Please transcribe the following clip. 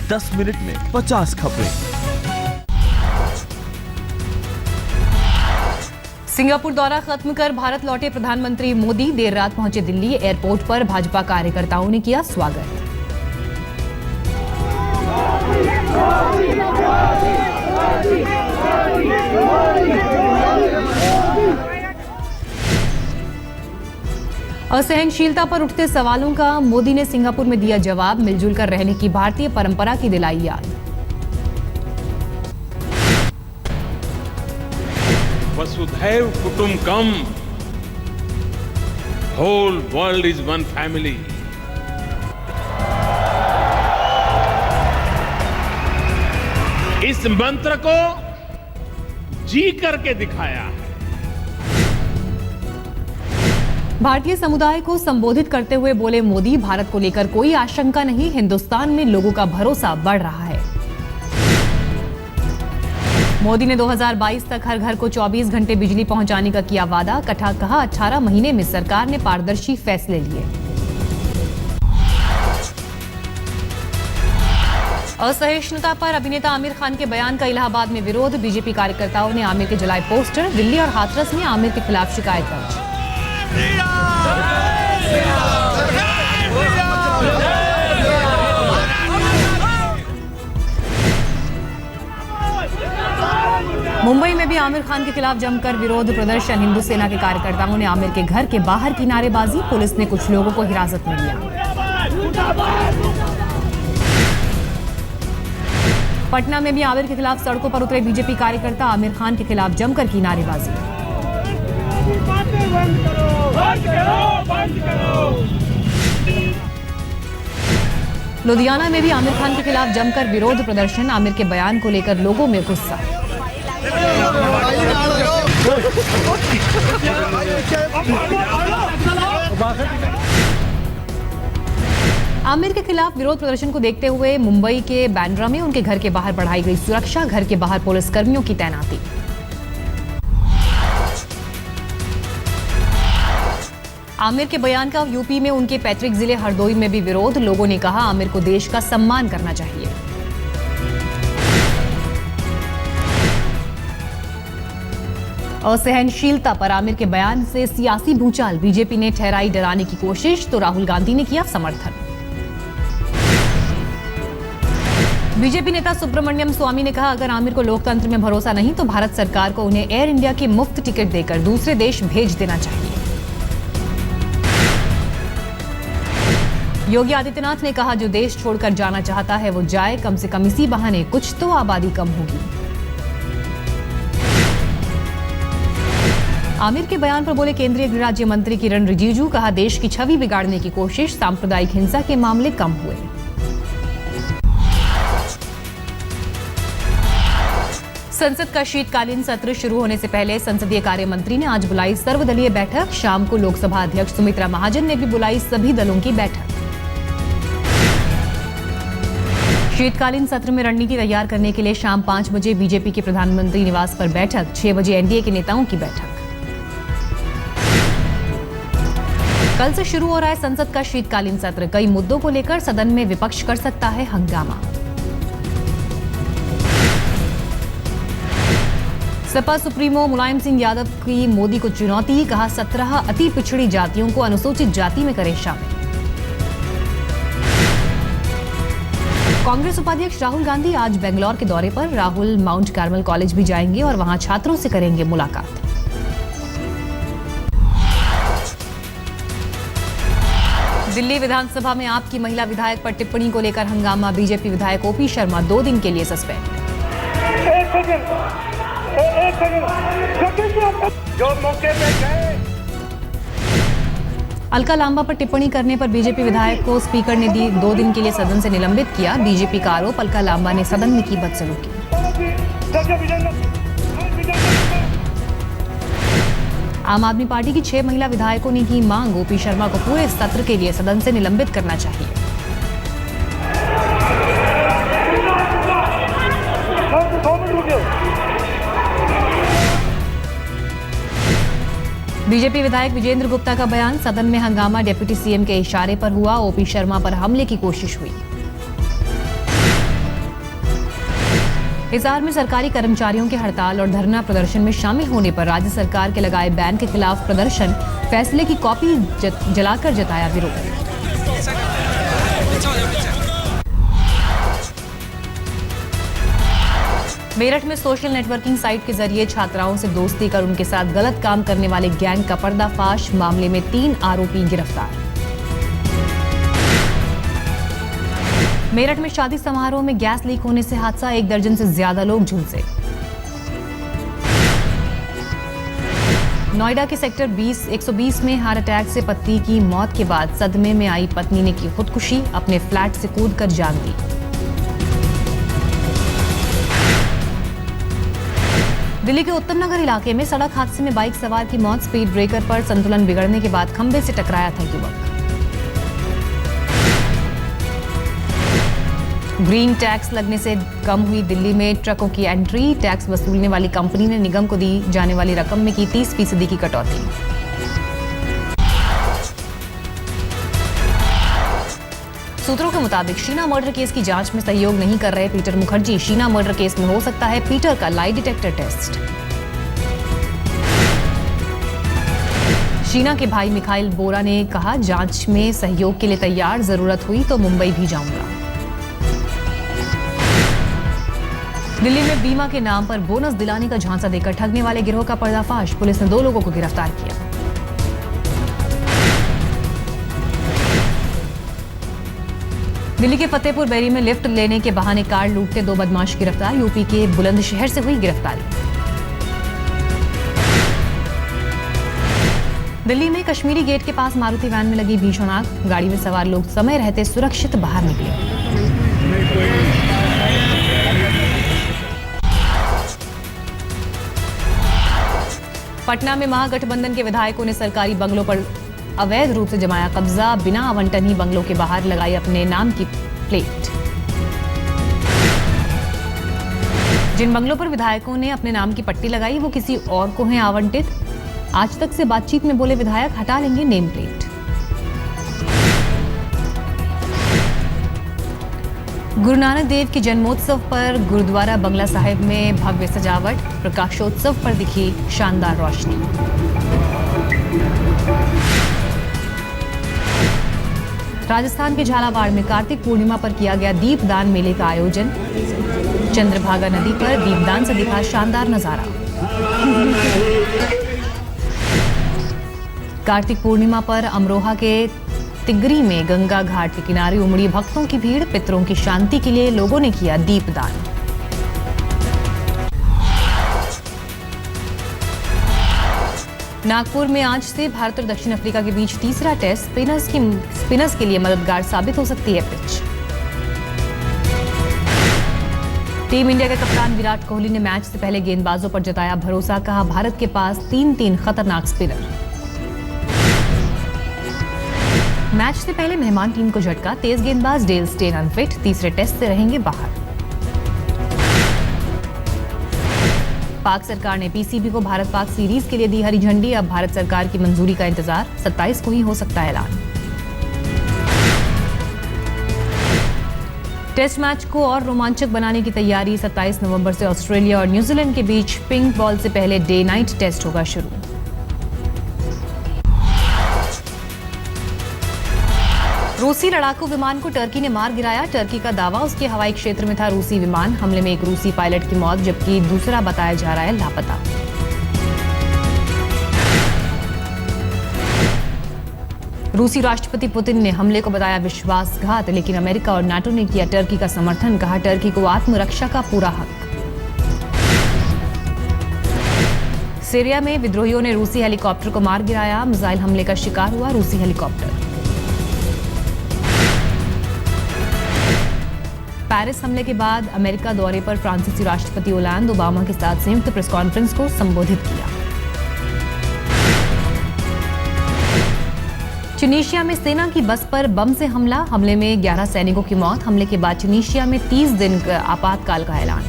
10 minute में 50 खबरें। Singapore दौरा खत्म कर भारत लौटे प्रधानमंत्री मोदी देर रात पहुंचे दिल्ली। एयरपोर्ट पर भाजपा कार्यकर्ताओं ने किया स्वागत। असहनशीलता पर उठते सवालों का मोदी ने सिंगापुर में दिया जवाब। मिलजुल कर रहने की भारतीय परंपरा की दिलाई याद। वसुधैव कुटुंबकम, whole world is one family. इस मंत्र को जी करके दिखाया है। भारतीय समुदाय को संबोधित करते हुए बोले मोदी, भारत को लेकर कोई आशंका नहीं, हिंदुस्तान में लोगों का भरोसा बढ़ रहा है। मोदी ने 2022 तक हर घर को 24 घंटे बिजली पहुंचाने का किया वादा। कहा 18 महीने में सरकार ने पारदर्शी फैसले लिए। असहिष्णुता पर अभिनेता आमिर खान के बयान का इलाहाबाद में विरोध। बीजेपी कार्यकर्ताओं ने आमिर के जलाए पोस्टर। दिल्ली और हाथरस में आमिर के खिलाफ शिकायत दर्ज। मुंबई में भी आमिर खान के खिलाफ जमकर विरोध प्रदर्शन। हिंदू सेना के कार्यकर्ताओं ने आमिर के घर के बाहर की नारेबाजी। पुलिस ने कुछ लोगों को हिरासत में लिया। पटना में भी आमिर के खिलाफ सड़कों पर उतरे बीजेपी कार्यकर्ता। आमिर खान के खिलाफ जमकर की नारेबाजी। लुधियाना में भी आमिर खान के खिलाफ जमकर विरोध प्रदर्शन। आमिर के बयान को लेकर लोगों में गुस्सा। आमिर के खिलाफ विरोध प्रदर्शन को देखते हुए मुंबई के बांद्रा में उनके घर के बाहर बढ़ाई गई सुरक्षा। घर के बाहर पुलिस कर्मियों की तैनाती। आमिर के बयान का यूपी में उनके पैतृक जिले हरदोई में भी विरोध। लोगों ने कहा आमिर को देश का सम्मान करना चाहिए। असहनशीलता पर आमिर के बयान से सियासी भूचाल। बीजेपी ने ठहराई डराने की कोशिश तो राहुल गांधी ने किया समर्थन। बीजेपी नेता सुब्रमण्यम स्वामी ने कहा अगर आमिर को लोकतंत्र में भरोसा नहीं तो भारत सरकार को उन्हें एयर इंडिया की मुफ्त टिकट देकर दूसरे देश भेज देना चाहिए। योगी आदित्यनाथ ने कहा जो देश छोड़कर जाना चाहता है वो जाए, कम से कम इसी बहाने कुछ तो आबादी कम होगी। आमिर के बयान पर बोले केंद्रीय गृह राज्य मंत्री किरण रिजिजू। कहा देश की छवि बिगाड़ने की कोशिश, सांप्रदायिक हिंसा के मामले कम हुए। संसद का शीतकालीन सत्र शुरू होने से पहले संसदीय कार्य मंत्री ने आज बुलाई सर्वदलीय बैठक। शाम को लोकसभा अध्यक्ष सुमित्रा महाजन ने भी बुलाई सभी दलों की बैठक। शीतकालीन सत्र में रणनीति तैयार करने के लिए शाम 5 बजे बीजेपी के प्रधानमंत्री निवास पर बैठक। 6 बजे एनडीए के नेताओं की बैठक। कल से शुरू हो रहा है संसद का शीतकालीन सत्र। कई मुद्दों को लेकर सदन में विपक्ष कर सकता है हंगामा। सपा सुप्रीमो मुलायम सिंह यादव की मोदी को चुनौती। कहा 17 अति पिछड़ी जातियों को अनुसूचित जाति में करें शामिल। कांग्रेस उपाध्यक्ष राहुल गांधी आज बेंगलौर के दौरे पर। राहुल माउंट कार्मल कॉलेज भी जाएंगे और वहां छात्रों से करेंगे मुलाकात। दिल्ली विधानसभा में आप की महिला विधायक पर टिप्पणी को लेकर हंगामा। बीजेपी विधायक ओपी शर्मा 2 दिन के लिए सस्पेंड। जो मौके पे गए अलका लांबा पर टिप्पणी करने पर बीजेपी विधायक को स्पीकर ने दी 2 दिन के लिए सदन से निलंबित किया। बीजेपी का आरोप अलका लांबा ने सदन में की बदसलूकी। आम आदमी पार्टी की 6 महिला विधायकों ने की मांग। ओपी शर्मा को पूरे सत्र के लिए सदन से निलंबित करना चाहिए। बीजेपी विधायक विजेंद्र गुप्ता का बयान। सदन में हंगामा डिप्टी सीएम के इशारे पर हुआ। ओपी शर्मा पर हमले की कोशिश हुई। हिसार में सरकारी कर्मचारियों के हड़ताल और धरना प्रदर्शन में शामिल होने पर राज्य सरकार के लगाए बैन के खिलाफ प्रदर्शन, फैसले की कॉपी जलाकर जताया विरोध। मेरठ में सोशल नेटवर्किंग साइट के जरिए छात्राओं से दोस्ती कर उनके साथ गलत काम करने वाले गैंग का पर्दाफाश, मामले में 3 आरोपी गिरफ्तार। मेरठ में शादी समारोह में गैस लीक होने से हादसा, 1 दर्जन से ज्यादा लोग झुलसे। नोएडा के सेक्टर 120 में हार्ट अटैक से पति की मौत के बाद सदमे में आई पत्नी ने की खुदकुशी, अपने फ्लैट से कूदकर जान दी। दिल्ली के उत्तम नगर इलाके में सड़क हादसे में बाइक सवार की मौत, स्पीड ब्रेकर पर संतुलन बिगड़ने के बाद खंबे से टकराया था युवक। ग्रीन टैक्स लगने से कम हुई दिल्ली में ट्रकों की एंट्री, टैक्स वसूलने वाली कंपनी ने निगम को दी जाने वाली रकम में की 30% की कटौती। सूत्रों के मुताबिक शीना मर्डर केस की जांच में सहयोग नहीं कर रहे Peter Mukherjee, Sheena murder case में हो सकता है पीटर का लाई डिटेक्टर टेस्ट। शीना के भाई मिखाइल बोरा ने कहा, जांच में सहयोग के लिए तैयार, जरूरत हुई तो मुंबई भी जाऊंगा। दिल्ली में बीमा के नाम पर बोनस दिलाने का झांसा देकर ठगने वाले गिरोह का पर्दाफाश, पुलिस ने 2 लोगों को गिरफ्तार किया। दिल्ली के फतेहपुर बैरी में लिफ्ट लेने के बहाने कार लूटते 2 बदमाश गिरफ्तार, यूपी के बुलंदशहर से हुई गिरफ्तारी। दिल्ली में कश्मीरी गेट के पास मारुति वैन में लगी भीषण आग, गाड़ी में सवार लोग समय रहते सुरक्षित बाहर निकले। पटना में महागठबंधन के विधायकों ने सरकारी बंगलों पर अवैध रूप से जमाया कब्जा, बिना आवंटन ही बंगलों के बाहर लगाई अपने नाम की प्लेट। जिन बंगलों पर विधायकों ने अपने नाम की पट्टी लगाई वो किसी और को हैं आवंटित। आज तक से बातचीत में बोले विधायक, हटा लेंगे नेम प्लेट। गुरु नानक देव के जन्मोत्सव पर गुरुद्वारा बंगला साहिब में भव्य सजावट, प्रकाशोत्सव पर दिखी शानदार रोशनी। राजस्थान के झालावाड़ में कार्तिक पूर्णिमा पर किया गया दीपदान मेले का आयोजन, चंद्रभागा नदी पर दीपदान से दिखा शानदार नजारा। कार्तिक पूर्णिमा पर अमरोहा के तिगरी में गंगा घाट के किनारे उमड़ी भक्तों की भीड़, पितरों की शांति के लिए लोगों ने किया दीपदान। नागपुर में आज से भारत और दक्षिण अफ्रीका के बीच तीसरा टेस्ट, स्पिनर्स के लिए मददगार साबित हो सकती है पिच। टीम इंडिया के कप्तान विराट कोहली ने मैच से पहले गेंदबाजों पर जताया भरोसा, कहा भारत के पास 3 खतरनाक स्पिनर। मैच से पहले मेहमान टीम को झटका, तेज गेंदबाज डेल स्टेन अनफिट, तीसरे टेस्ट से रहेंगे बाहर। पाक सरकार ने पीसीबी को भारत पाक सीरीज के लिए दी हरी झंडी, अब भारत सरकार की मंजूरी का इंतजार, 27 को ही हो सकता है ऐलान। टेस्ट मैच को और रोमांचक बनाने की तैयारी, 27 नवंबर से ऑस्ट्रेलिया और न्यूजीलैंड के बीच पिंक बॉल से पहले डे नाइट टेस्ट होगा शुरू। रूसी लड़ाकू विमान को टर्की ने मार गिराया, टर्की का दावा उसके हवाई क्षेत्र में था रूसी विमान, हमले में एक रूसी पायलट की मौत जबकि दूसरा बताया जा रहा है लापता। रूसी राष्ट्रपति पुतिन ने हमले को बताया विश्वासघात, लेकिन अमेरिका और नाटो ने किया टर्की का समर्थन, कहा टर्की को आत्मरक्षा का पूरा हक। सीरिया में विद्रोहियों ने रूसी हेलीकॉप्टर को मार गिराया, मिसाइल हमले का शिकार हुआ रूसी हेलीकॉप्टर। पेरिस हमले के बाद अमेरिका दौरे पर फ्रांसीसी राष्ट्रपति ओलैंड ओबामा के साथ संयुक्त प्रेस कॉन्फ्रेंस को संबोधित किया। ट्यूनीशिया में सेना की बस पर बम से हमले में 11 सैनिकों की मौत, हमले के बाद ट्यूनीशिया में 30 दिन का आपातकाल का ऐलान।